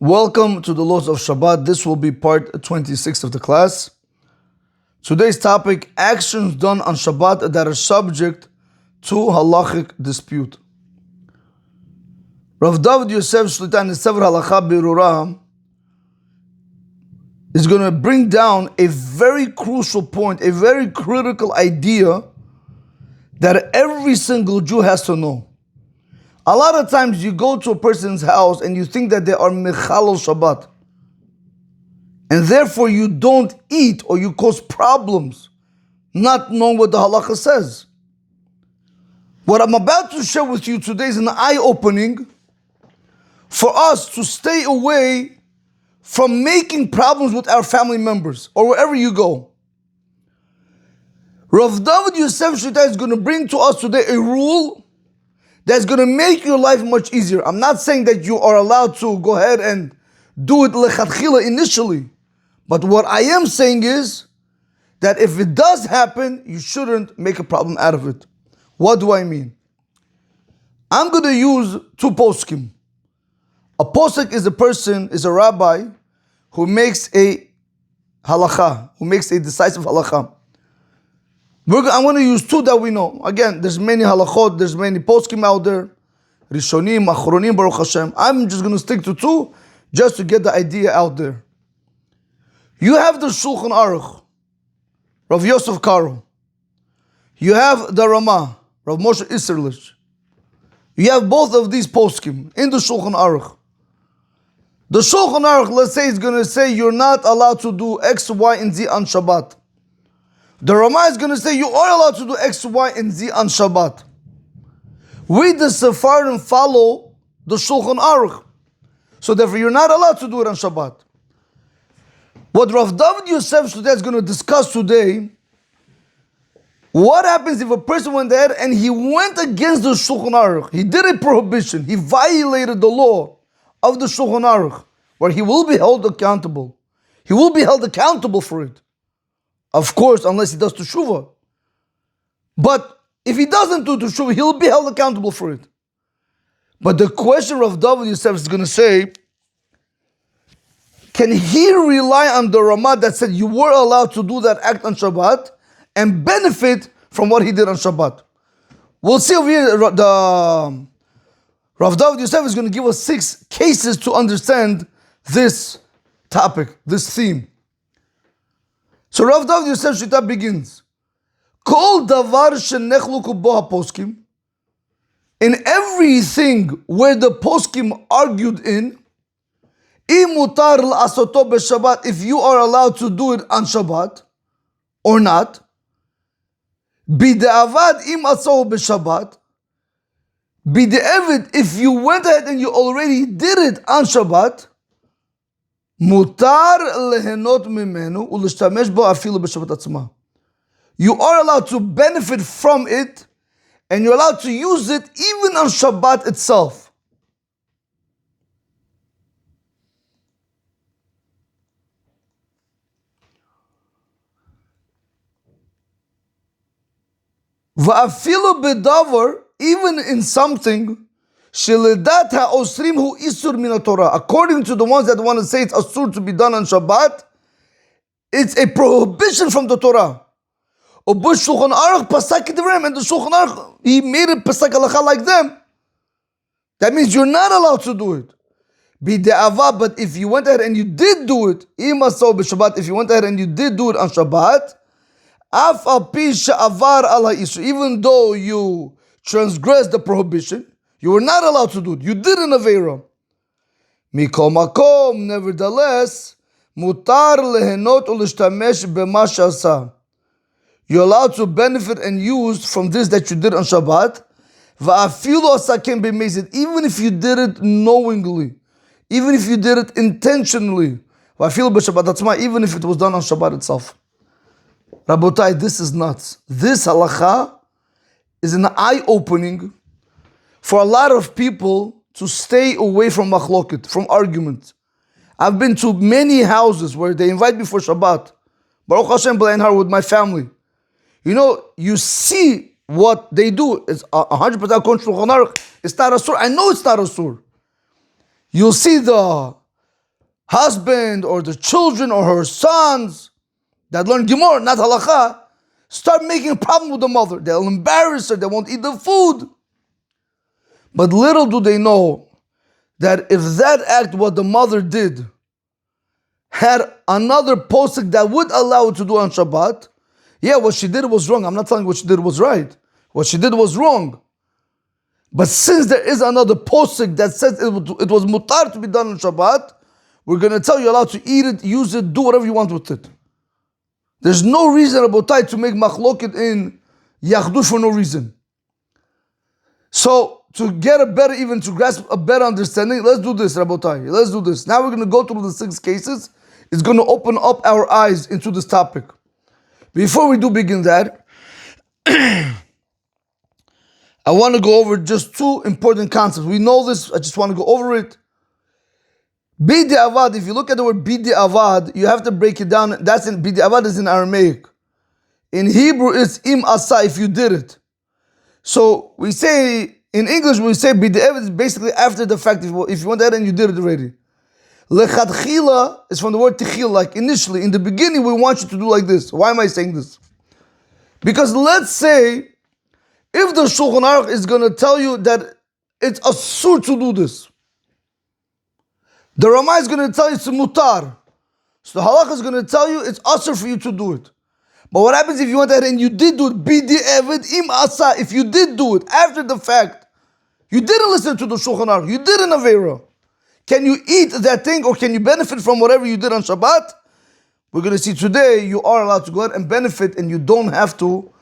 Welcome to the laws of Shabbat. This will be part 26 of the class. Today's topic, actions done on Shabbat that are subject to halachic dispute. Rav David Yosef Shlita in the Sefer Halacha Birura is going to bring down a very crucial point, a very critical idea that every single Jew has to know. A lot of times you go to a person's house and you think that they are mechalel Shabbat, and therefore you don't eat or you cause problems, not knowing what the halacha says. What I'm about to share with you today is an eye-opening for us to stay away from making problems with our family members or wherever you go. Rav David Yosef Shita is going to bring to us today a rule that's going to make your life much easier. I'm not saying that you are allowed to go ahead and do it lechatchila initially. But what I am saying is that if it does happen, you shouldn't make a problem out of it. What do I mean? I'm going to use two poskim. A posek is a rabbi who makes a halacha, who makes a decisive halacha. I'm going to use two that we know. Again, there's many halachot, there's many poskim out there. Rishonim, Achronim, Baruch Hashem. I'm just going to stick to two just to get the idea out there. You have the Shulchan Aruch, Rav Yosef Karo. You have the Ramah, Rav Moshe Isserlich. You have both of these poskim in the Shulchan Aruch. The Shulchan Aruch, let's say, is going to say you're not allowed to do X, Y, and Z on Shabbat. The Ramah is going to say you are allowed to do X, Y, and Z on Shabbat. We, the Sephardim, follow the Shulchan Aruch. So therefore, you're not allowed to do it on Shabbat. What Rav David Yosef Shlomo is going to discuss today, what happens if a person went ahead and he went against the Shulchan Aruch? He did a prohibition. He violated the law of the Shulchan Aruch, where he will be held accountable. He will be held accountable for it. Of course, unless he does teshuvah. But if he doesn't do teshuvah, he'll be held accountable for it. But the question Rav David Yosef is going to say, can he rely on the Ramah that said you were allowed to do that act on Shabbat and benefit from what he did on Shabbat? We'll see over here, the Rav David Yosef is going to give us 6 cases to understand this topic, this theme. So Rav David Yosef Shita begins. Kol davar shenechlu bo poskim. In everything where the poskim argued in, imutar l'asoto b'Shabbat, if you are allowed to do it on Shabbat or not, b'de'avad im aso b'Shabbat, b'de'evid, if you went ahead and you already did it on Shabbat, mutar lehenot mimenu ulishtamesh bo afilu b'Shabbat atzma. You are allowed to benefit from it, and you're allowed to use it even on Shabbat itself. Va'afilu bedavar, even in something, sheledat ha'osrim hu isur min Torah. According to the ones that want to say it's asur to be done on Shabbat, it's a prohibition from the Torah. Ubush Shulchan Aruch pasak divrem, and the Shulchan Aruch, he made it pasak halacha like them. That means you're not allowed to do it. B'de'ava, but if you went ahead and you did do it, imaso b'Shabbat, if you went ahead and you did do it on Shabbat, even though you transgressed the prohibition, you were not allowed to do it. You did an aveira. Mikol makom, nevertheless, mutar lehenot ulishtamesh b'ma she'asa. You're allowed to benefit and use from this that you did on Shabbat. Va'afilu asakem b'mezid, even if you did it knowingly, even if you did it intentionally. Va'afilu b'Shabbat atzma, even if it was done on Shabbat itself. Rabotai, this is nuts. This halacha is an eye-opening for a lot of people to stay away from machloket, from argument. I've been to many houses where they invite me for Shabbat. Baruch Hashem b'lein with my family. You know, you see what they do. It's 100% according to Shulchan Aruch. It's not asur. I know it's not asur. You'll see the husband or the children or her sons that learn Gemara, not Halakha, start making a problem with the mother. They'll embarrass her, they won't eat the food. But little do they know that if that act, what the mother did, had another posik that would allow it to do on Shabbat, yeah, what she did was wrong. I'm not telling you what she did was right. What she did was wrong. But since there is another posik that says it was mutar to be done on Shabbat, we're going to tell you allowed to eat it, use it, do whatever you want with it. There's no reason, Rabotai, to make machloket in Yachdush for no reason. So, to get a better, even to grasp a better understanding, let's do this, Rabotai. Let's do this. Now we're going to go through the 6 cases. It's going to open up our eyes into this topic. Before we do begin that, I want to go over just 2 important concepts. We know this, I just want to go over it. Bidi Avad, if you look at the word Bidi Avad, you have to break it down. That's in Bidi Avad is in Aramaic. In Hebrew, it's Im Asa, if you did it. So we say, in English, we say Bidi Avad is basically after the fact, if you went ahead and you did it already. Lechatchila is from the word tichil, like initially, in the beginning, we want you to do like this. Why am I saying this? Because let's say, if the Shulchan Aruch is going to tell you that it's asur to do this, the Ramah is going to tell you it's mutar. So the halakha is going to tell you it's asur for you to do it. But what happens if you went ahead and you did do it? Bidi Evid im asa. If you did do it after the fact, you didn't listen to the Shulchan Aruch, you did an Avera. Can you eat that thing or can you benefit from whatever you did on Shabbat? We're going to see today you are allowed to go ahead and benefit and you don't have to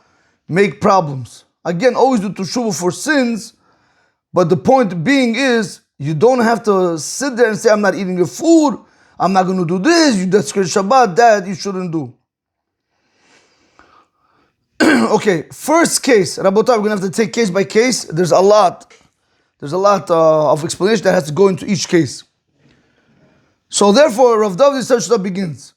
make problems. Again, always do teshuvah for sins, but the point being is you don't have to sit there and say, I'm not eating your food, I'm not going to do this, you desecrate Shabbat, that you shouldn't do. Okay, first case, Rabotai, we're going to have to take case by case. There's a lot of explanation that has to go into each case. So therefore, Rav David Shita begins.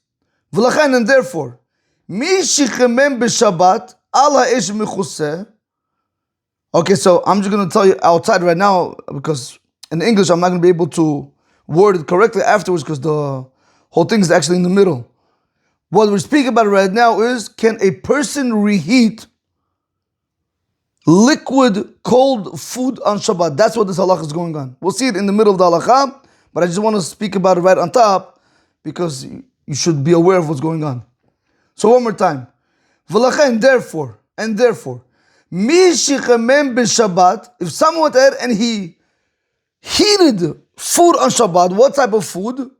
V'lachen, and therefore, mi shichemem b'Shabbat al ha'esh mechuseh. Okay, so I'm just going to tell you outside right now, because in English I'm not going to be able to word it correctly afterwards, because the whole thing is actually in the middle. What we're speaking about right now is, can a person reheat liquid cold food on Shabbat? That's what this halakha is going on. We'll see it in the middle of the halakha, but I just want to speak about it right on top because you should be aware of what's going on. So one more time. V'lachen, therefore, mi shichamem b'Shabbat, if someone went ahead and he heated food on Shabbat, what type of food?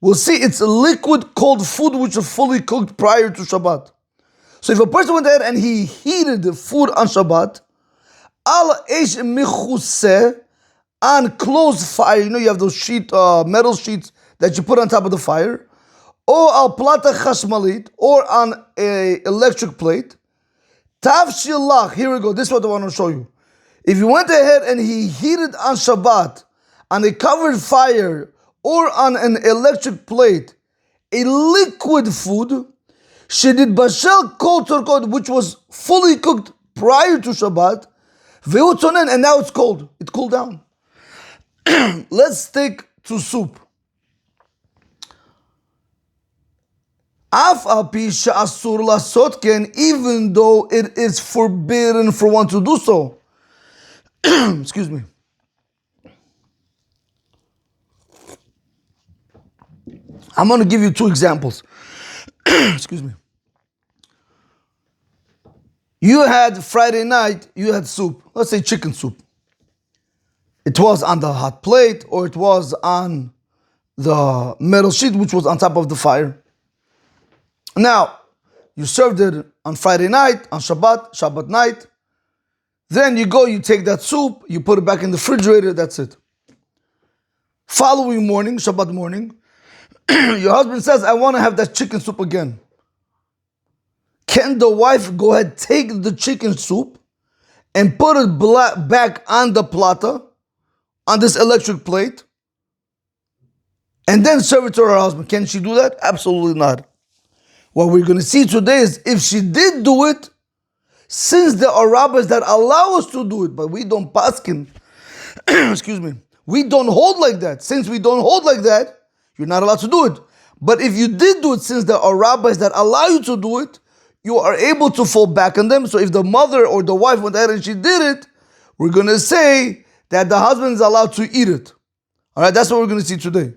We'll see it's liquid cold food which is fully cooked prior to Shabbat. So if a person went ahead and he heated the food on Shabbat, al eish michuseh, on closed fire, you know you have those metal sheets that you put on top of the fire, or al plata chashmalit, or on a electric plate, tav shilach, here we go, this is what I want to show you. If you went ahead and he heated on Shabbat, on a covered fire, or on an electric plate, a liquid food, shedid bashel kol torkod, which was fully cooked prior to Shabbat, ve'utzonen, and now it's cold. It cooled down. Let's stick to soup. Af al pi she'asur lasot ken, even though it is forbidden for one to do so. Excuse me. I'm going to give you 2 examples. Excuse me. You had Friday night, you had soup. Let's say chicken soup. It was on the hot plate or it was on the metal sheet which was on top of the fire. Now, you served it on Friday night, on Shabbat night. Then you take that soup, you put it back in the refrigerator, that's it. Following morning, Shabbat morning, your husband says, I want to have that chicken soup again. Can the wife go ahead, take the chicken soup and put it back on the plata, on this electric plate, and then serve it to her husband? Can she do that? Absolutely not. What we're going to see today is if she did do it, since there are rabbis that allow us to do it, but we don't Poskim, excuse me, we don't hold like that. Since we don't hold like that, you're not allowed to do it. But if you did do it, since there are rabbis that allow you to do it, you are able to fall back on them. So if the mother or the wife went ahead and she did it, we're going to say that the husband is allowed to eat it. All right, that's what we're going to see today.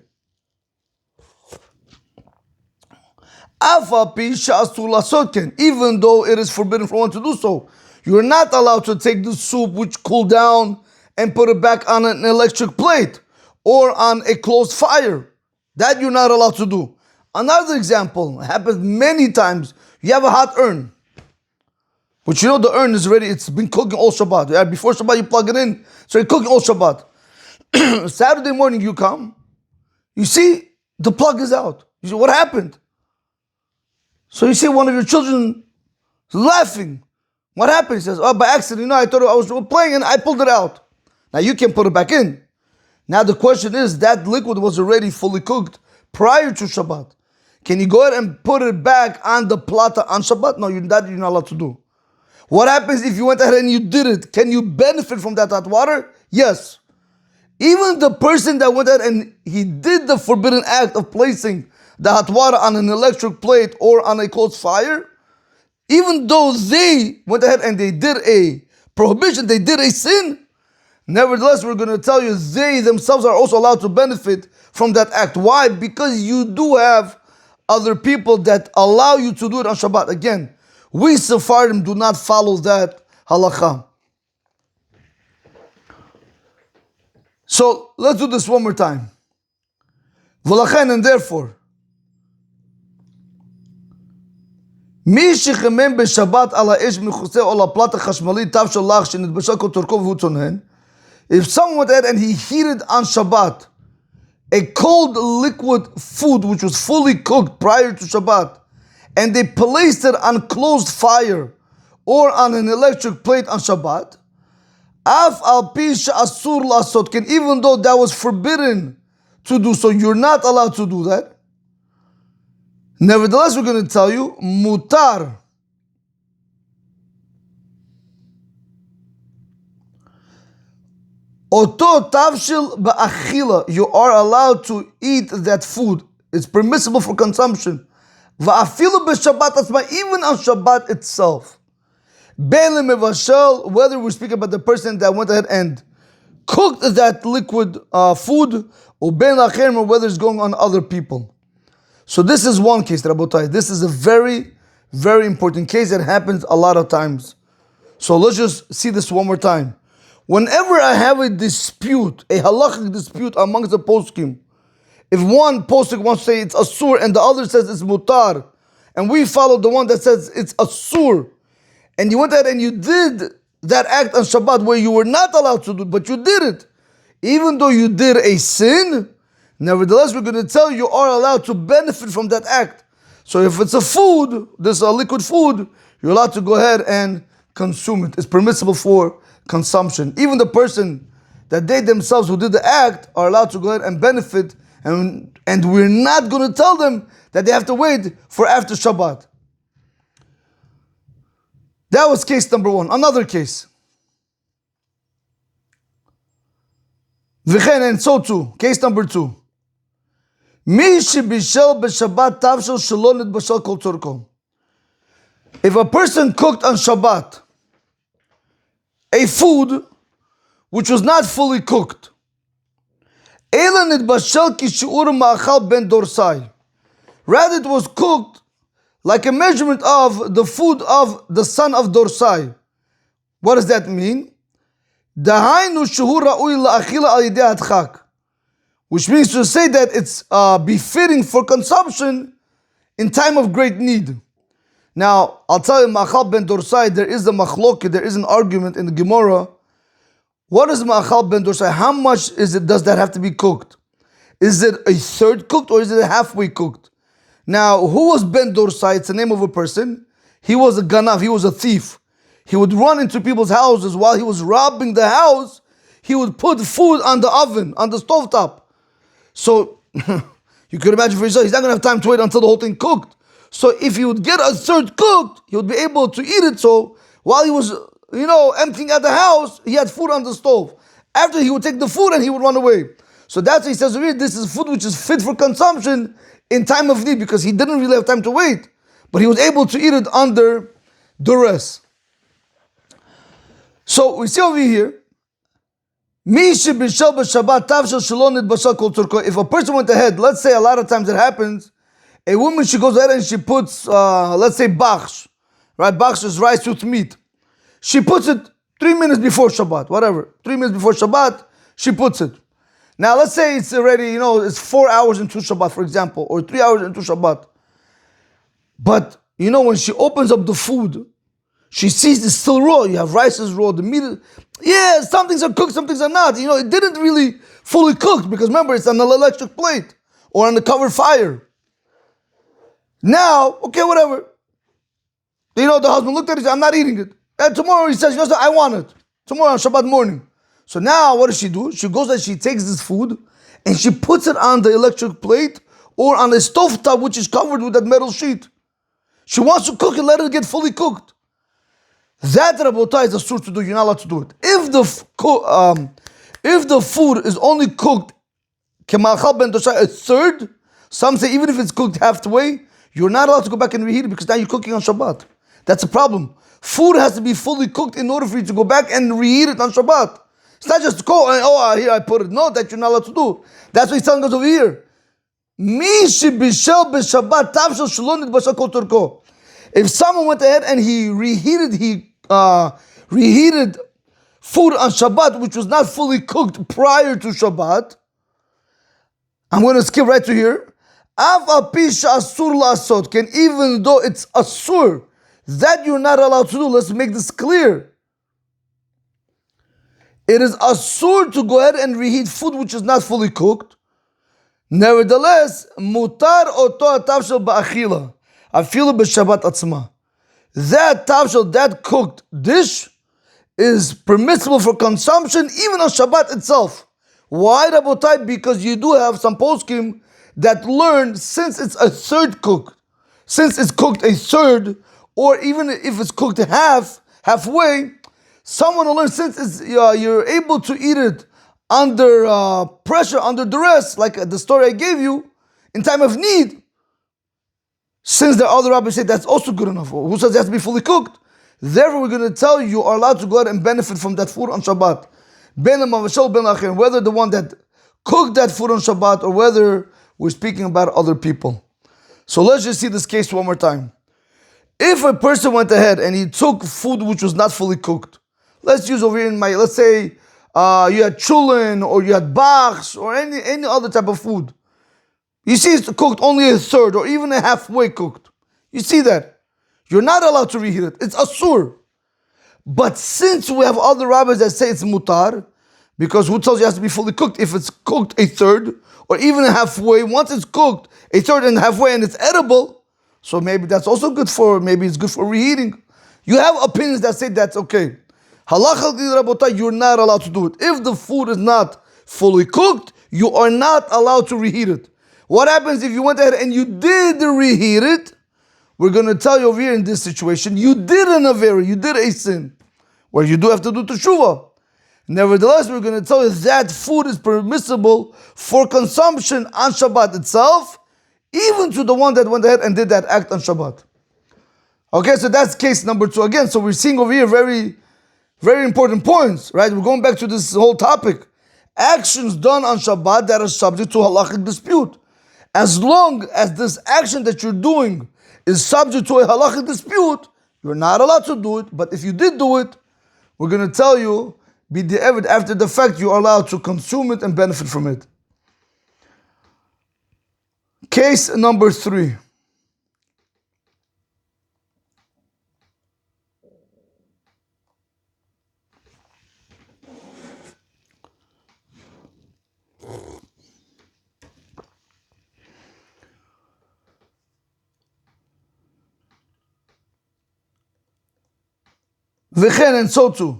Even though it is forbidden for one to do so, you're not allowed to take the soup which cooled down and put it back on an electric plate or on a closed fire. That you're not allowed to do. Another example happens many times. You have a hot urn, but you know the urn is ready. It's been cooking all Shabbat. Yeah, before Shabbat you plug it in, so it's cooking all Shabbat. Saturday morning you come, you see the plug is out. You say, what happened? So you see one of your children laughing. What happened? He says, oh, by accident, I thought I was playing and I pulled it out. Now you can put it back in. Now the question is, that liquid was already fully cooked prior to Shabbat. Can you go ahead and put it back on the plata on Shabbat? No, that you're not allowed to do. What happens if you went ahead and you did it? Can you benefit from that hot water? Yes. Even the person that went ahead and he did the forbidden act of placing the hot water on an electric plate or on a closed fire, even though they went ahead and they did a prohibition, they did a sin, nevertheless, we're going to tell you they themselves are also allowed to benefit from that act. Why? Because you do have other people that allow you to do it on Shabbat. Again, we Sephardim do not follow that halakha. So let's do this one more time. V'lachen, and therefore, מי שחימם בשבת על האש מכוסה או לפלטה חשמלית תו שלח שנתבשל כל תורכו והוא צונן. If someone went ahead and he heated on Shabbat a cold liquid food which was fully cooked prior to Shabbat, and they placed it on closed fire or on an electric plate on Shabbat, af al pi she'asur la'asot, even though that was forbidden to do so, you're not allowed to do that. Nevertheless, we're going to tell you, mutar. Oto tavshil ba'achila. You are allowed to eat that food. It's permissible for consumption. Va'afilu b'Shabbat atzma, even on Shabbat itself. Be'le mevashel, whether we speak about the person that went ahead and cooked that liquid food, or be'le acherim, or whether it's going on other people. So this is one case, Rabotai. This is a very, very important case that happens a lot of times. So let's just see this one more time. Whenever I have a dispute, a halachic dispute amongst the Poskim, if one Poskim wants to say it's asur and the other says it's mutar, and we follow the one that says it's asur, and you went ahead and you did that act on Shabbat where you were not allowed to do it, but you did it, even though you did a sin, nevertheless, we're going to tell you are allowed to benefit from that act. So if it's a food, this is a liquid food, you're allowed to go ahead and consume it. It's permissible for consumption. Even the person that they themselves who did the act are allowed to go ahead and benefit, and we're not going to tell them that they have to wait for after Shabbat. That was case number one. Another case. V'chen, and so too, case number two. Mi shebishel b'Shabbat tavshel shelo nitbashel kol tzorko. If a person cooked on Shabbat a food which was not fully cooked, ela nitbashel ki shi'ur ma'achal ben dorsai, rather it was cooked like a measurement of the food of the son of Dorsai. What does that mean? Dahainu shehu ra'ui la'achila al yidei hadchak, which means to say that it's befitting for consumption in time of great need. Now, I'll tell you, Ma'achal ben Dorsai, there is a machloket, there is an argument in the Gemara. What is Ma'achal ben Dorsai? How much does that have to be cooked? Is it a third cooked or is it a halfway cooked? Now, who was Ben Dorsai? It's the name of a person. He was a ganav, he was a thief. He would run into people's houses while he was robbing the house. He would put food on the oven, on the stovetop. So, you could imagine for yourself, he's not going to have time to wait until the whole thing cooked. So, if he would get a third cooked, he would be able to eat it. So, while he was, emptying out the house, he had food on the stove. After he would take the food and he would run away. So that's why he says over here, this is food which is fit for consumption in time of need, because he didn't really have time to wait, but he was able to eat it under duress. So we see over here, if a person went ahead, let's say a lot of times it happens, a woman, she goes ahead and she puts, let's say baksh, right? Baksh is rice with meat. She puts it 3 minutes before Shabbat, whatever. 3 minutes before Shabbat, she puts it. Now let's say it's already, it's 4 hours into Shabbat, for example, or 3 hours into Shabbat. But, when she opens up the food, she sees it's still raw. You have rice is raw, the meat is, some things are cooked, some things are not. It didn't really fully cooked, because remember, it's on an electric plate or on the covered fire. Now, okay, whatever. The husband looked at it, I'm not eating it. And tomorrow he says, I want it. Tomorrow on Shabbat morning. So now what does she do? She goes and she takes this food and she puts it on the electric plate or on a stovetop which is covered with that metal sheet. She wants to cook it, let it get fully cooked. That, Rabotai, is asur to do. You're not allowed to do it. If the food is only cooked a third, some say even if it's cooked halfway, you're not allowed to go back and reheat it, because now you're cooking on Shabbat. That's a problem. Food has to be fully cooked in order for you to go back and reheat it on Shabbat. It's not just cook and here I put it. No, that you're not allowed to do. That's what he's telling us over here. If someone went ahead and he reheated food on Shabbat which was not fully cooked prior to Shabbat, I'm going to skip right to here. Can, even though it's asur, that you're not allowed to do. Let's make this clear. It is asur to go ahead and reheat food which is not fully cooked. Nevertheless, mutar oto tavshel ba'achila, afilu b'shabbat atzma. That tavshel, that cooked dish, is permissible for consumption even on Shabbat itself. Why, Rabotai? Because you do have some poskim that learn, since it's a third cooked, since it's cooked a third, or even if it's cooked halfway, someone will learn, since it's, you're able to eat it under pressure, under duress, like the story I gave you, in time of need. Since the other rabbis say that's also good enough, who says it has to be fully cooked? Therefore, we're going to tell you, you are allowed to go ahead and benefit from that food on Shabbat. Whether the one that cooked that food on Shabbat or whether we're speaking about other people. So let's just see this case one more time. If a person went ahead and he took food which was not fully cooked, let's use over here let's say you had chulin or you had bachs or any other type of food. You see it's cooked only a third or even a halfway cooked. You see that? You're not allowed to reheat it. It's asur. But since we have other rabbis that say it's mutar, because who tells you it has to be fully cooked? If it's cooked a third or even a halfway, once it's cooked a third and halfway and it's edible, so maybe that's also good maybe it's good for reheating. You have opinions that say that's okay. Halacha, you're not allowed to do it. If the food is not fully cooked, you are not allowed to reheat it. What happens if you went ahead and you did reheat it? We're going to tell you over here in this situation, you did an avera, you did a sin, where you do have to do teshuvah. Nevertheless, we're going to tell you that food is permissible for consumption on Shabbat itself, even to the one that went ahead and did that act on Shabbat. Okay, so that's case number 2. Again, so we're seeing over here very, very important points, right? We're going back to this whole topic. Actions done on Shabbat that are subject to halachic dispute. As long as this action that you're doing is subject to a halachic dispute, you're not allowed to do it. But if you did do it, we're going to tell you, be the evidence after the fact, you are allowed to consume it and benefit from it. Case number 3. וכן, and so too.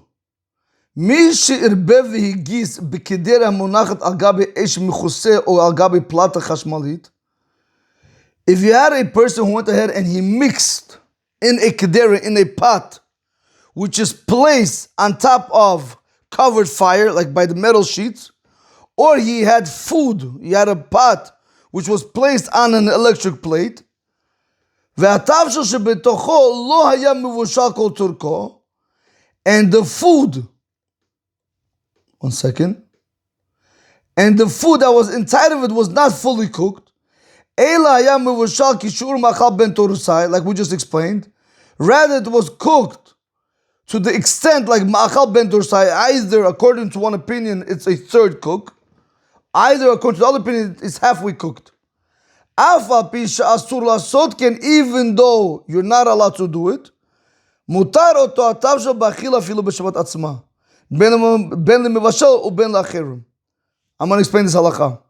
מי שערבב והגיס בקדר המונחת על גבי אש מכוסה או על גבי פלטה חשמלית, if you had a person who went ahead and he mixed in a kedera, in a pot, which is placed on top of covered fire, like by the metal sheets, or he had food, he had a pot which was placed on an electric plate, והתבשיל שבתוכו לא היה מבושל כל צורכו, and the food, one second, and the food that was inside of it was not fully cooked, אלא היה מבושל כשיעור מאכל בין תורסאי, like we just explained, rather it was cooked to the extent like ma'achal ben dorsai, either according to one opinion it's a third cook, either according to the other opinion it's halfway cooked. Even though you're not allowed to do it, mutar oto atavsha b'achila afilu b'shabbat atzma, ben lemevashel u ben la'acherim. I'm going to explain this halakha.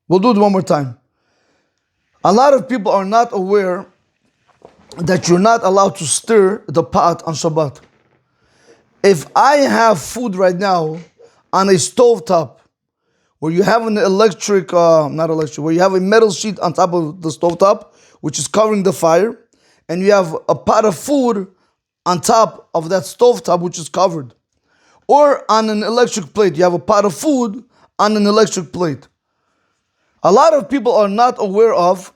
We'll do it one more time. A lot of people are not aware that you're not allowed to stir the pot on Shabbat. If I have food right now on a stovetop, where you have an electric, where you have a metal sheet on top of the stovetop, which is covering the fire, and you have a pot of food on top of that stovetop, which is covered. Or on an electric plate, you have a pot of food on an electric plate. A lot of people are not aware of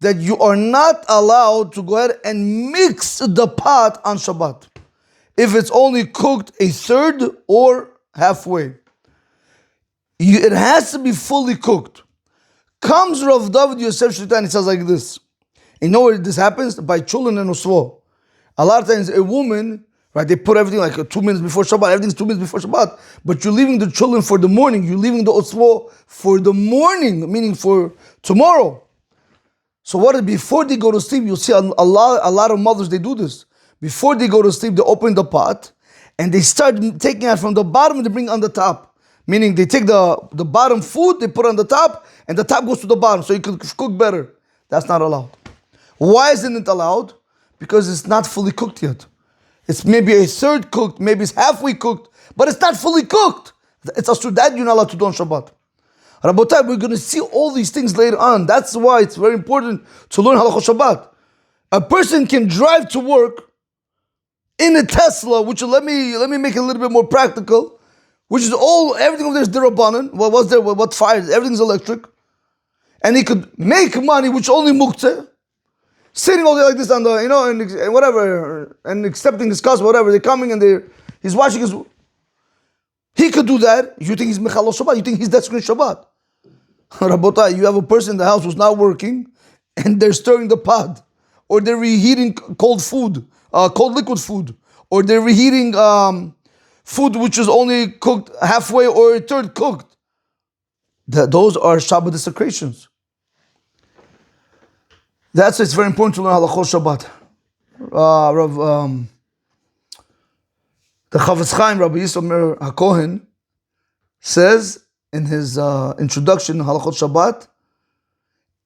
that you are not allowed to go ahead and mix the pot on Shabbat if it's only cooked a third or halfway. It has to be fully cooked. Comes Rav David Yosef Shlita and he says like this. You know where this happens? By chulin and usvo. A lot of times a woman, right, they put everything like 2 minutes before Shabbat, everything's 2 minutes before Shabbat, but you're leaving the chulin for the morning, you're leaving the usvo for the morning, meaning for tomorrow. So before they go to sleep, you'll see a lot of mothers, they do this. Before they go to sleep, they open the pot and they start taking it from the bottom and they bring it on the top. Meaning they take the bottom food, they put it on the top, and the top goes to the bottom, so you can cook better. That's not allowed. Why isn't it allowed? Because it's not fully cooked yet. It's maybe a third cooked, maybe it's halfway cooked, but it's not fully cooked. It's also that you're not allowed to do on Shabbat. Rabotai, we're going to see all these things later on. That's why it's very important to learn halachot Shabbat. A person can drive to work in a Tesla, which let me make it a little bit more practical, which is everything over there is derabanan. What's there? What fires? Everything's electric, and he could make money, which only muktzeh, sitting all day like this on the and whatever, and accepting his cost, whatever. They're coming and he's watching his. He could do that. You think he's mechalot Shabbat? You think he's desecrating Shabbat? Rabotai, you have a person in the house who's not working, and they're stirring the pot, or they're reheating cold food, cold liquid food, or they're reheating food which is only cooked halfway or a third cooked. Those are Shabbat desecrations. That's why it's very important to learn halachot Shabbat. The Chavetz Chaim, Rabbi Yisrael HaKohen, says in his introduction, Halachot Shabbat,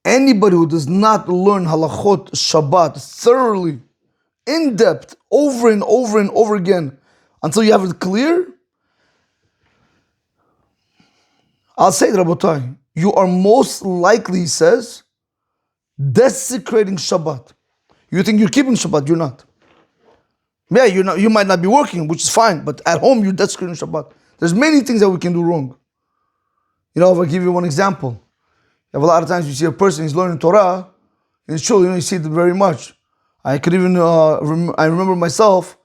anybody who does not learn Halachot Shabbat thoroughly, in depth, over and over and over again, until you have it clear, I'll say it, Rabotai, you are most likely, he says, desecrating Shabbat. You think you're keeping Shabbat, you're not. Yeah, you might not be working, which is fine, but at home you're desecrating Shabbat. There's many things that we can do wrong. If I give you one example, you have a lot of times you see a person, he's learning Torah, in shul, you see it very much. I could even, I remember myself,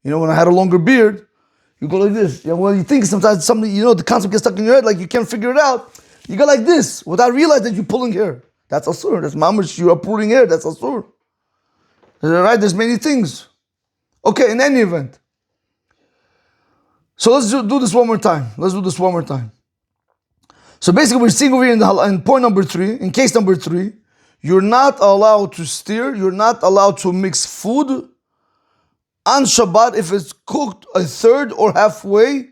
when I had a longer beard, you go like this. You think sometimes something, the concept gets stuck in your head, like you can't figure it out. You go like this, without realizing that you're pulling hair. That's asur. That's mamash, you're uprooting hair, that's asur. Right? There's many things. Okay, in any event. So let's do this one more time. So basically we're seeing over here in point number 3, in case number 3, you're not allowed to stir, you're not allowed to mix food on Shabbat if it's cooked a third or halfway,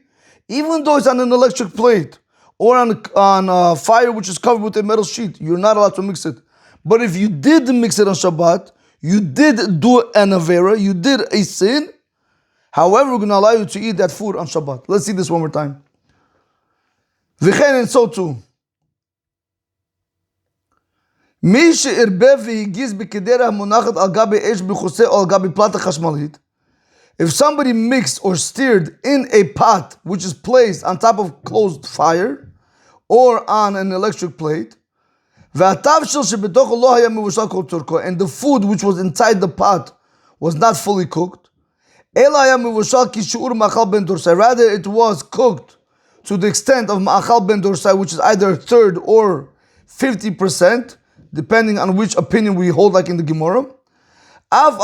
even though it's on an electric plate or on a fire which is covered with a metal sheet. You're not allowed to mix it. But if you did mix it on Shabbat, you did do an avera, you did a sin. However, we're going to allow you to eat that food on Shabbat. Let's see this one more time. V'chein, and so too. מי שערבב והגיז בקדרה המונחת על גבי אש מכוסה או על גבי פלטה חשמלית, If somebody mixed or stirred in a pot which is placed on top of closed fire or on an electric plate, and the food which was inside the pot was not fully cooked, rather it was cooked to the extent of ma'achal ben dorsai, which is either a third or 50%, depending on which opinion we hold, like in the Gemara. Even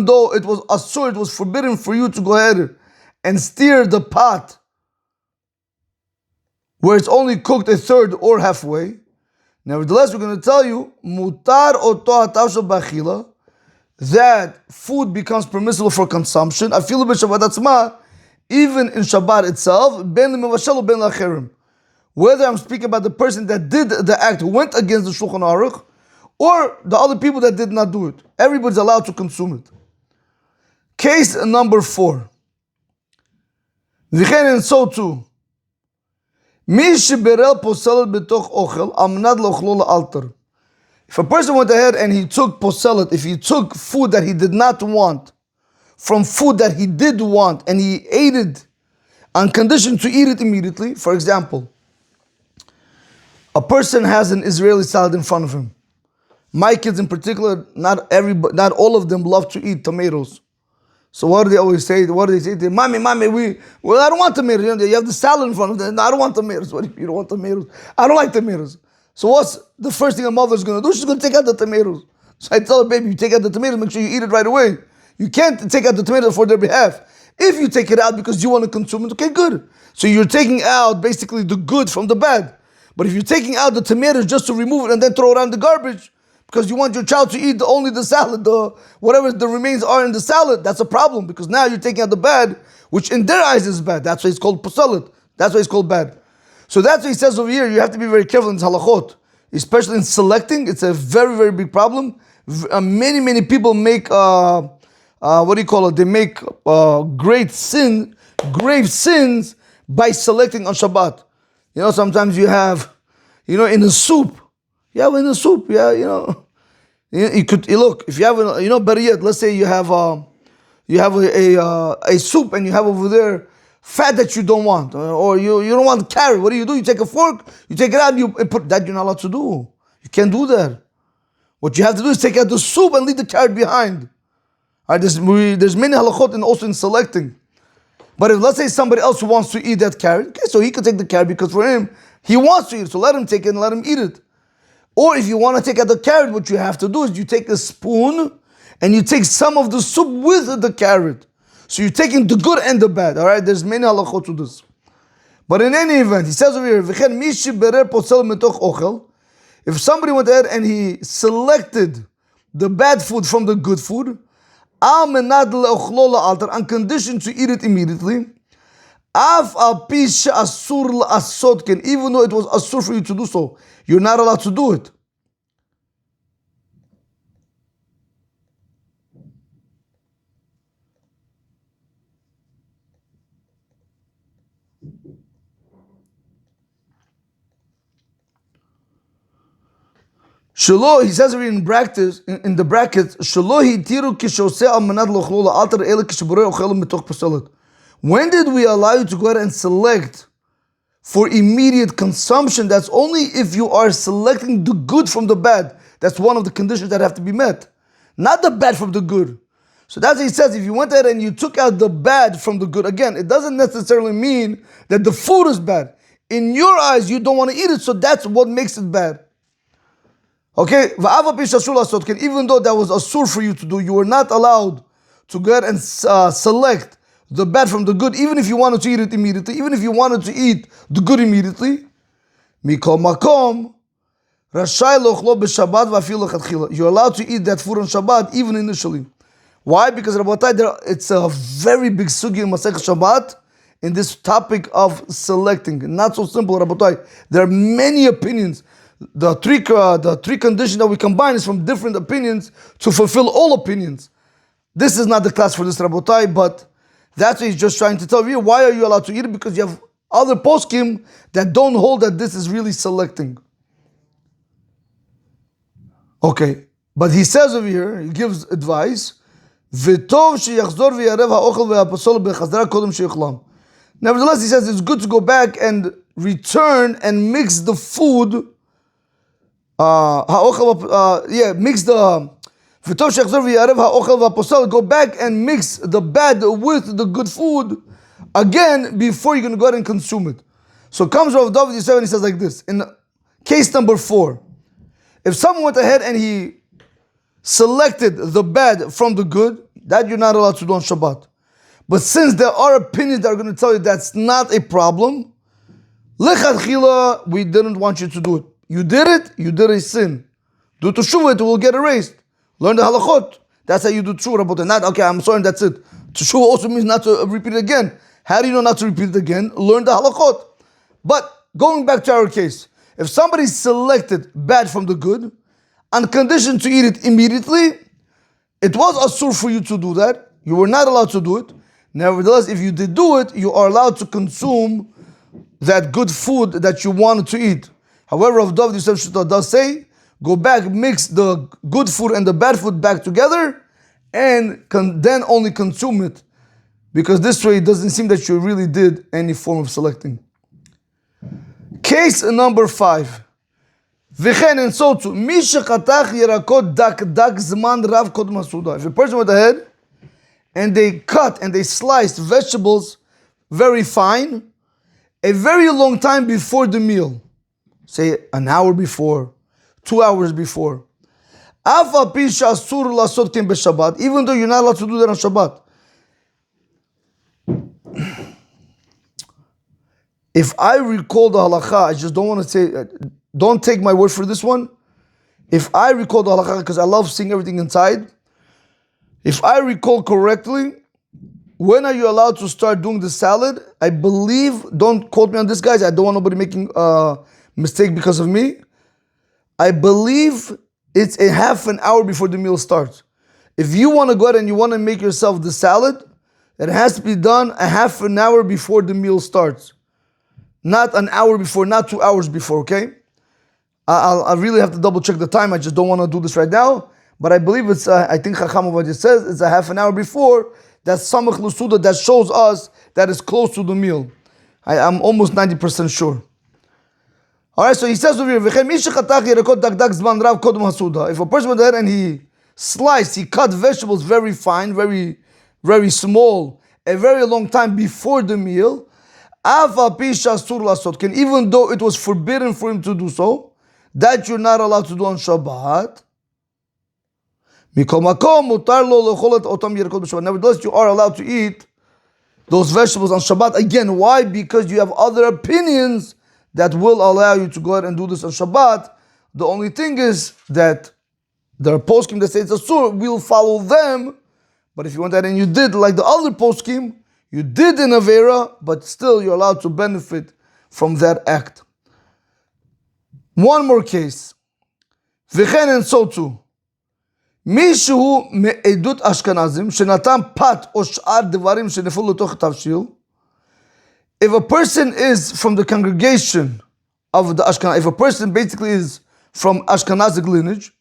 though it was asur, it was forbidden for you to go ahead and stir the pot where it's only cooked a third or halfway. Nevertheless, we're going to tell you mutar oto hatavshel b'achila, that food becomes permissible for consumption. Afilu b'Shabbat atzma, even in Shabbat itself, ben lemevashel ben lacherim. Whether I'm speaking about the person that did the act, who went against the Shulchan Aruch, or the other people that did not do it. Everybody's allowed to consume it. Case number 4. V'chen, and so too. Mi sheberel poselet betoch ochel amnad lochlo la'alter. If a person went ahead and he took poselet, if he took food that he did not want from food that he did want, and he ate it on condition to eat it immediately. For example, a person has an Israeli salad in front of him. My kids in particular, not all of them love to eat tomatoes. So what do they always say? What do they say? Mommy, I don't want tomatoes. You have the salad in front of them. No, I don't want tomatoes. What if you don't want tomatoes? I don't like tomatoes. So what's the first thing a mother's going to do? She's going to take out the tomatoes. So I tell her, baby, you take out the tomatoes, make sure you eat it right away. You can't take out the tomatoes for their behalf. If you take it out because you want to consume it, okay, good. So you're taking out basically the good from the bad. But if you're taking out the tomatoes just to remove it and then throw it on the garbage, because you want your child to eat only the salad, whatever the remains are in the salad, that's a problem, because now you're taking out the bad, which in their eyes is bad. That's why it's called poselet. That's why it's called bad. So that's what he says over here. You have to be very careful in halachot, especially in selecting. It's a very, very big problem. Many people make, They make grave sins by selecting on Shabbat. Sometimes you have, in a soup. You could look, if you have better yet, let's say you have a soup and you have over there fat that you don't want, or you don't want carrot. What do? You take a fork, you take it out, and you put that. You're not allowed to do. You can't do that. What you have to do is take out the soup and leave the carrot behind. All right, there's many halachot and also in selecting. But if let's say somebody else wants to eat that carrot, okay, so he could take the carrot because for him, he wants to eat it. So let him take it and let him eat it. Or if you want to take out the carrot, what you have to do is you take a spoon and you take some of the soup with the carrot. So you're taking the good and the bad. All right, there's many halachot to this. But in any event, he says over here, if somebody went ahead and he selected the bad food from the good food, on condition to eat it immediately, even though it was asur for you to do so, you're not allowed to do it. Shelo, he says in brackets, in the brackets, when did we allow you to go ahead and select for immediate consumption? That's only if you are selecting the good from the bad. That's one of the conditions that have to be met. Not the bad from the good. So that's what he says. If you went ahead and you took out the bad from the good, again, it doesn't necessarily mean that the food is bad. In your eyes, you don't want to eat it, so that's what makes it bad. Okay, even though that was asur for you to do, you were not allowed to go ahead and select the bad from the good, even if you wanted to eat it immediately, even if you wanted to eat the good immediately. Mikol makom, you're allowed to eat that food on Shabbat even initially. Why? Because Rabotai, it's a very big sugi in Masech Shabbat in this topic of selecting. Not so simple, Rabotai. There are many opinions. The three conditions that we combine is from different opinions to fulfill all opinions. This is not the class for this, Rabotai, but that's what he's just trying to tell you. Why are you allowed to eat it? Because you have other poskim that don't hold that this is really selecting. Okay, but he says over here, he gives advice, וטוב שיחזור ויערב האוכל והפסול בחזרה קודם שיאכלם. Nevertheless, he says it's good to go back and return and mix the food. Mix the וטוב שיחזור ויערב האוכל והפסול. Go back and mix the bad with the good food again before you're going to go ahead and consume it. So comes Rav David Yosef and he says like this, in case number 4, if someone went ahead and he selected the bad from the good, that you're not allowed to do on Shabbat. But since there are opinions that are going to tell you that's not a problem, lechatchila, we didn't want you to do it. You did it, you did a sin. Do teshuvah, it will get erased. Learn the halachot. That's how you do teshuvah, but not, okay, I'm sorry, that's it. Teshuvah also means not to repeat it again. How do you know not to repeat it again? Learn the halachot. But going back to our case, if somebody selected bad from the good, on condition to eat it immediately, it was asur for you to do that. You were not allowed to do it. Nevertheless, if you did do it, you are allowed to consume that good food that you wanted to eat. However, Rav David Yosef Shita does say, go back, mix the good food and the bad food back together, and then only consume it. Because this way it doesn't seem that you really did any form of selecting. Case number 5. V'chen, and so too, mi shechatach yerakot dak zman rav kodem hasuda. If a person went ahead and they cut and they sliced vegetables very fine, a very long time before the meal, say an hour before, 2 hours before, af al pi she'asur lasot ken b'Shabbat, even though you're not allowed to do that on Shabbat. If I recall the halakha, I just don't want to say, don't take my word for this one. If I recall the halakha, because I love seeing everything inside. If I recall correctly, when are you allowed to start doing the salad? I believe, don't quote me on this, guys. I don't want nobody making a mistake because of me. I believe it's a half an hour before the meal starts. If you want to go ahead and you want to make yourself the salad, it has to be done a half an hour before the meal starts. Not an hour before, not 2 hours before, okay? I really have to double check the time. I just don't want to do this right now. But I believe it's, I think Chacham Ovadia says it's a half an hour before. That's Samach Lusuda, that shows us that it's close to the meal. I'm almost 90% sure. Alright, so he says over here, if a person went ahead and he sliced, he cut vegetables very fine, very, very small, a very long time before the meal, even though it was forbidden for him to do so, that you're not allowed to do on Shabbat. Nevertheless, you are allowed to eat those vegetables on Shabbat. Again, why? Because you have other opinions that will allow you to go ahead and do this on Shabbat. The only thing is that there are Poskim that say it's asur, we'll follow them. But if you went ahead and you did like the other Poskim, you did an Avera, but still you're allowed to benefit from that act. One more case. V'chen, and so too. Mishu me'edut Ashkenazim, shenatan pat o sh'ar devarim sheneful l'toch tavshil. If a person is from the congregation of the Ashkenaz, if a person basically is from Ashkenazic lineage,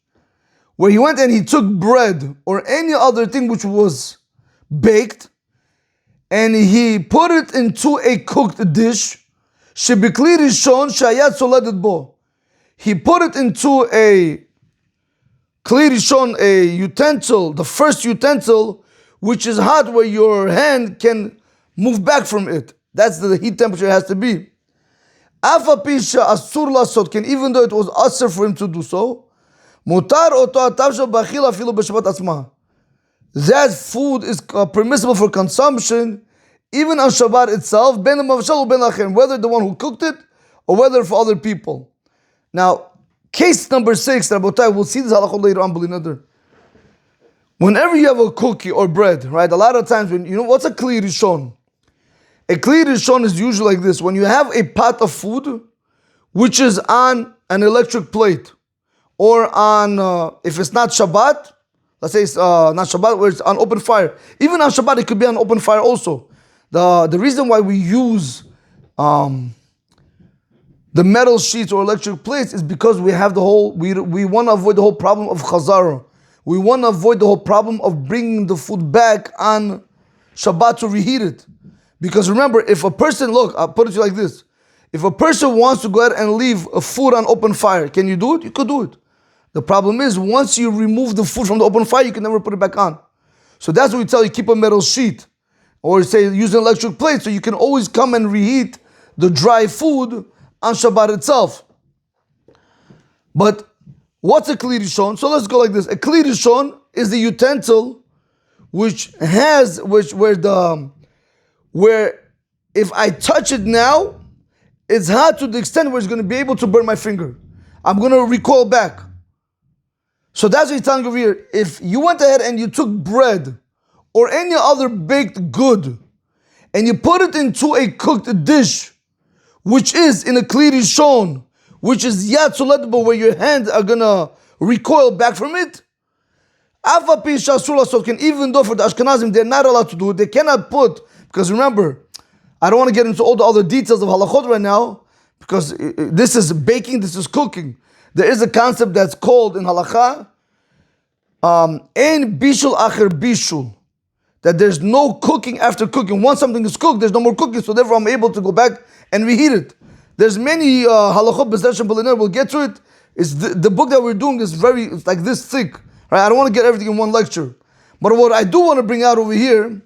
where he went and he took bread or any other thing which was baked, and he put it into a cooked dish, shebikli rishon shayat soledet bo. He put it into a kli rishon, a utensil, the first utensil, which is hot, where your hand can move back from it. That's the heat temperature it has to be. Afa pisha asur lasot, even though it was asur for him to do so, mutar oto atavsha bachila filu b'Shabbat asma. That food is permissible for consumption, even on Shabbat itself, ben mavshal ben lachem, whether the one who cooked it or whether for other people. Now, case number 6, Rabotai, we'll see this halachah later on, B'linadr. Whenever you have a cookie or bread, right, a lot of times, when you know what's a kli rishon? A kli rishon is usually like this: when you have a pot of food which is on an electric plate, or on, if it's not Shabbat, let's say it's not Shabbat, where it's on open fire. Even on Shabbat, it could be on open fire also. The reason why we use the metal sheets or electric plates is because we have the whole, we want to avoid the whole problem of chazara. We want to avoid the whole problem of bringing the food back on Shabbat to reheat it. Because remember, if a person, look, I'll put it to you like this. If a person wants to go ahead and leave a food on open fire, can you do it? You could do it. The problem is, once you remove the food from the open fire, you can never put it back on. So that's what we tell you, keep a metal sheet. Or say, use an electric plate, so you can always come and reheat the dry food on Shabbat itself. But what's a kli rishon? So let's go like this. A kli rishon is the utensil where if I touch it now, it's hot to the extent where it's going to be able to burn my finger. I'm going to recoil back. So that's what he's telling over here. If you went ahead and you took bread or any other baked good and you put it into a cooked dish, which is in a kli rishon, which is yad soledbo, where your hands are going to recoil back from it, even though for the Ashkenazim they're not allowed to do it, they cannot put, because remember, I don't want to get into all the other details of halachot right now, because this is baking, this is cooking. There is a concept that's called in halakha, ein bishul acher bishul, that there's no cooking after cooking. Once something is cooked, there's no more cooking, so therefore I'm able to go back and reheat it. There's many halachot, b'ezras Hashem, we'll get to it. It's the book that we're doing is it's like this thick. Right? I don't want to get everything in one lecture. But what I do want to bring out over here,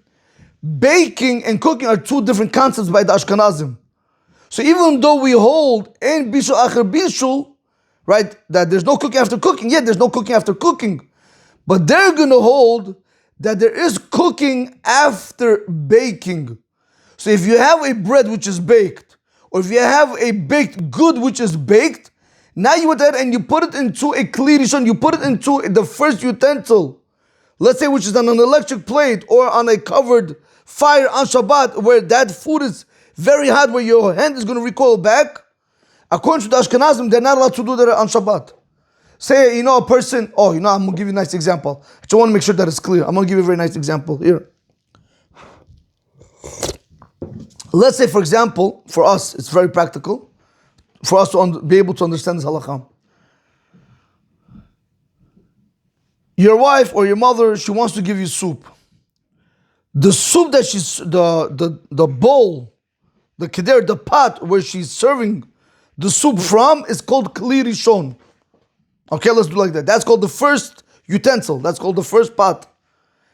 baking and cooking are two different concepts by the Ashkenazim. So even though we hold ein bishul acher bishul, right, that there's no cooking after cooking, yet there's no cooking after cooking. But they're going to hold that there is cooking after baking. So if you have a bread which is baked, or if you have a baked good which is baked, now you went ahead and you put it into a kli rishon, you put it into the first utensil, let's say which is on an electric plate or on a covered fire on Shabbat, where that food is very hot, where your hand is going to recoil back. According to the Ashkenazim, they're not allowed to do that on Shabbat. Say, a person, I'm going to give you a nice example. I just want to make sure that it's clear. I'm going to give you a very nice example here. Let's say, for example, for us, it's very practical, for us to be able to understand this halakha. Your wife or your mother, she wants to give you soup. The soup that the bowl, the keder, the pot where she's serving the soup from is called kli rishon. Okay, let's do like that. That's called the first utensil. That's called the first pot.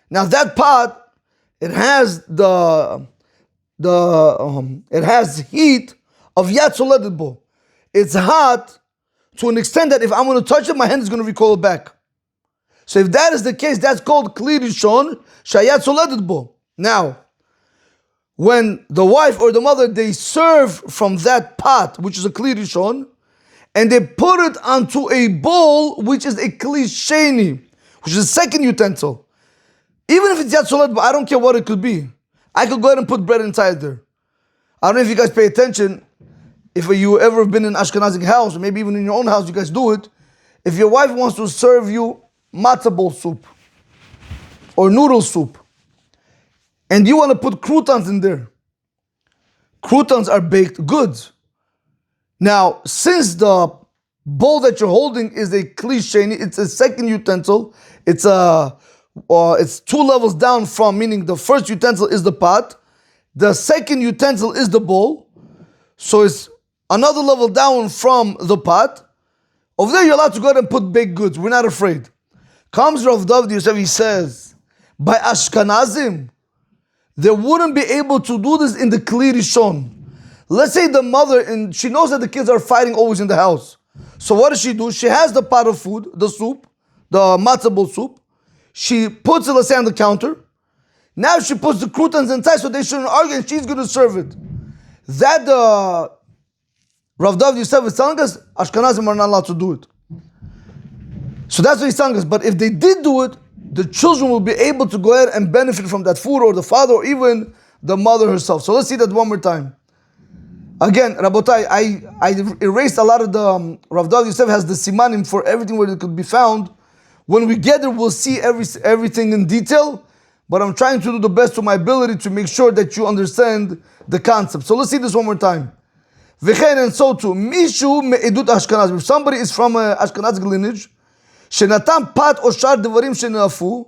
Now that pot, it has it has heat of yad soledbo. It's hot to an extent that if I'm going to touch it, my hand is going to recoil back. So if that is the case, that's called kli rishon shayat soledbo. Now, when the wife or the mother, they serve from that pot, which is a kli rishon, and they put it onto a bowl, which is a kli sheni, which is a second utensil. Even if it's yad soledbo, I don't care what it could be. I could go ahead and put bread inside there. I don't know if you guys pay attention. If you ever been in an Ashkenazi house, or maybe even in your own house, you guys do it. If your wife wants to serve you matzah ball soup or noodle soup, and you want to put croutons in there, croutons are baked goods. Now, since the bowl that you're holding is a kli sheni, it's a second utensil. It's 2 levels down from, meaning the first utensil is the pot, the second utensil is the bowl, so it's another level down from the pot. Over there, you're allowed to go ahead and put baked goods. We're not afraid. Comes Rav David Yosef, he says, by Ashkenazim, they wouldn't be able to do this in the kli rishon. Let's say the mother, and she knows that the kids are fighting always in the house. So what does she do? She has the pot of food, the soup, the matzah ball soup. She puts it, let's say, on the counter. Now she puts the croutons inside so they shouldn't argue, and she's going to serve it. That Rav David Yosef is telling us, Ashkenazim are not allowed to do it. So that's what he's telling us. But if they did do it, the children will be able to go ahead and benefit from that food, or the father, or even the mother herself. So let's see that one more time. Again, Rabotai, I erased a lot of the, Rav David Yosef has the simanim for everything where it could be found. When we get there, we'll see everything in detail, but I'm trying to do the best to my ability to make sure that you understand the concept. So let's see this one more time. V'chein, and so too, Mishu me'edut Ashkenaz. If somebody is from an Ashkenazi lineage, Shenatam pat or shar devarim shenafu.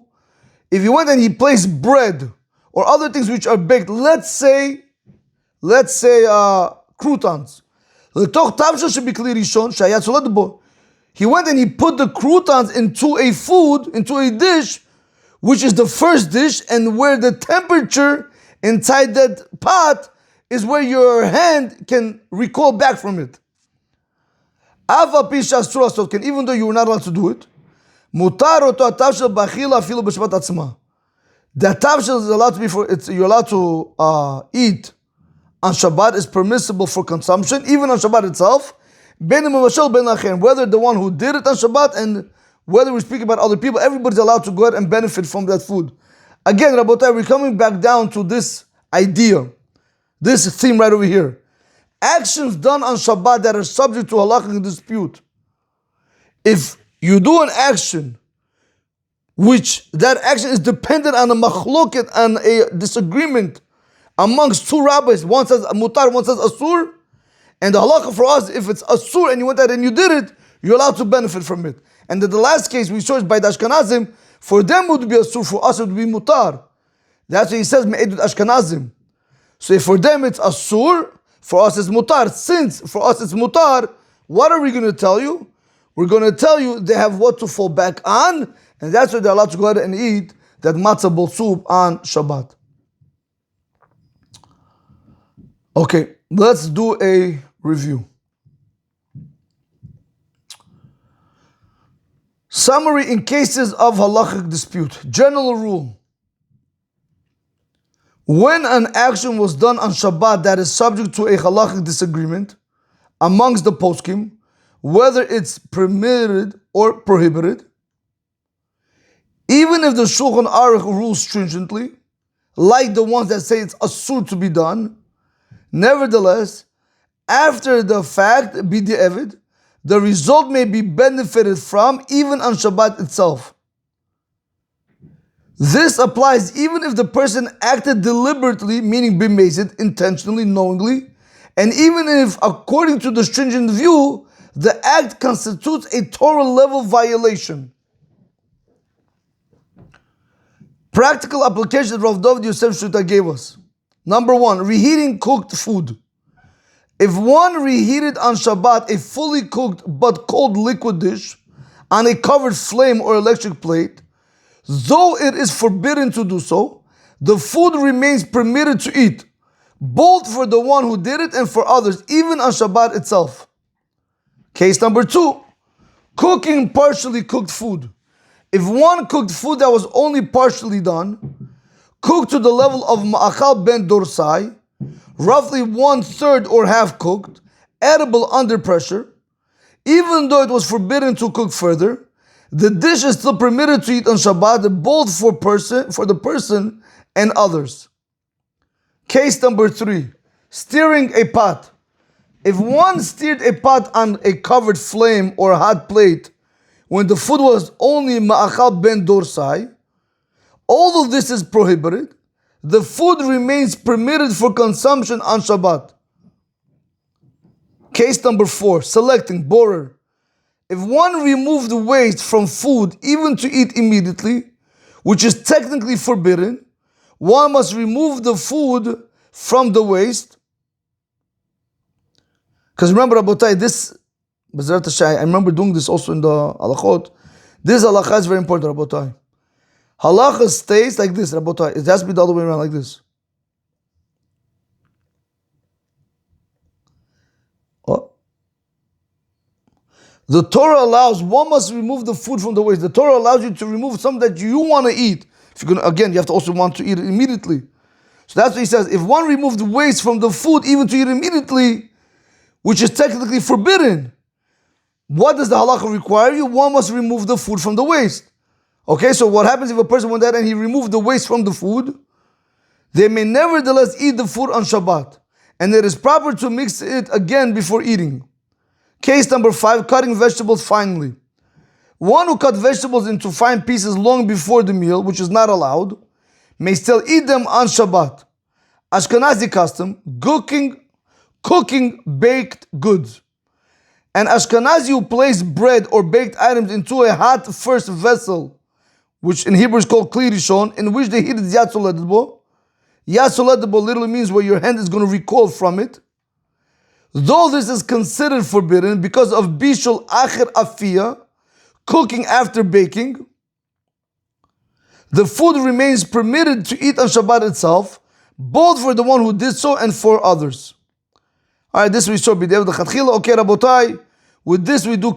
If he went and he placed bread or other things which are baked, let's say croutons. L'toch tavshel shebikli rishon shayat solad bo. He went and he put the croutons into a food, into a dish, which is the first dish, and where the temperature inside that pot is where your hand can recoil back from it. Even though you were not allowed to do it, the tavshel is allowed to be you're allowed to eat on Shabbat, is permissible for consumption, even on Shabbat itself. Whether the one who did it on Shabbat and whether we speak about other people, everybody's allowed to go ahead and benefit from that food. Again, Rabotai, we're coming back down to this idea, this theme right over here. Actions done on Shabbat that are subject to halakhic dispute. If you do an action which that action is dependent on a machloket, on a disagreement amongst two rabbis, one says mutar, one says asur, and the halakha for us, if it's asur and you went out and you did it, you're allowed to benefit from it. And in the last case we saw it by the Ashkenazim, for them it would be asur, for us it would be mutar. That's what he says, me'edut Ashkenazim. So if for them it's asur, for us it's mutar. Since for us it's mutar, what are we going to tell you? We're going to tell you they have what to fall back on, and that's why they're allowed to go ahead and eat that matzah bol soup on Shabbat. Okay, let's do a review. Summary in cases of halakhic dispute. General rule. When an action was done on Shabbat that is subject to a halakhic disagreement amongst the Poskim, whether it's permitted or prohibited, even if the Shulchan Aruch rules stringently, like the ones that say it's asur to be done, nevertheless, after the fact, b'di'evid, the result may be benefited from even on Shabbat itself. This applies even if the person acted deliberately, meaning b'mezid, intentionally, knowingly, and even if, according to the stringent view, the act constitutes a Torah level violation. Practical application that Rav David Yosef Shuta gave us. Number one, reheating cooked food. If one reheated on Shabbat a fully cooked but cold liquid dish on a covered flame or electric plate, though it is forbidden to do so, the food remains permitted to eat, both for the one who did it and for others, even on Shabbat itself. Case number two, cooking partially cooked food. If one cooked food that was only partially done, cooked to the level of ma'achal ben dorsai, roughly 1/3 or half cooked, edible under pressure, even though it was forbidden to cook further, the dish is still permitted to eat on Shabbat, both for the person and others. Case number three, stirring a pot. If one stirred a pot on a covered flame or a hot plate when the food was only ma'achal ben dorsai, although this is prohibited, the food remains permitted for consumption on Shabbat. Case number four, selecting, borer. If one removed the waste from food even to eat immediately, which is technically forbidden, one must remove the food from the waste. Because remember, Rabotai, this, I remember doing this also in the halachot. This halakha is very important, Rabotai. Halakha stays like this, Rabotai. It has to be the other way around, like this. Oh. The Torah allows, one must remove the food from the waste. The Torah allows you to remove something that you want to eat. If you're gonna, again, you have to also want to eat it immediately. So that's what he says. If one removed the waste from the food, even to eat immediately, which is technically forbidden, what does the halakha require you? One must remove the food from the waste. Okay, so what happens if a person went there and he removed the waste from the food? They may nevertheless eat the food on Shabbat, and it is proper to mix it again before eating. Case number five, cutting vegetables finely. One who cut vegetables into fine pieces long before the meal, which is not allowed, may still eat them on Shabbat. Ashkenazi custom, cooking baked goods. An Ashkenazi who placed bread or baked items into a hot first vessel, which in Hebrew is called kli rishon, in which they heated yad soledet bo. Yad soledet bo literally means where your hand is going to recoil from it. Though this is considered forbidden because of bishul acher afiyah, cooking after baking, the food remains permitted to eat on Shabbat itself, both for the one who did so and for others. Alright, this we saw b'dev the chatchila. Okay, Rabotai, with this we do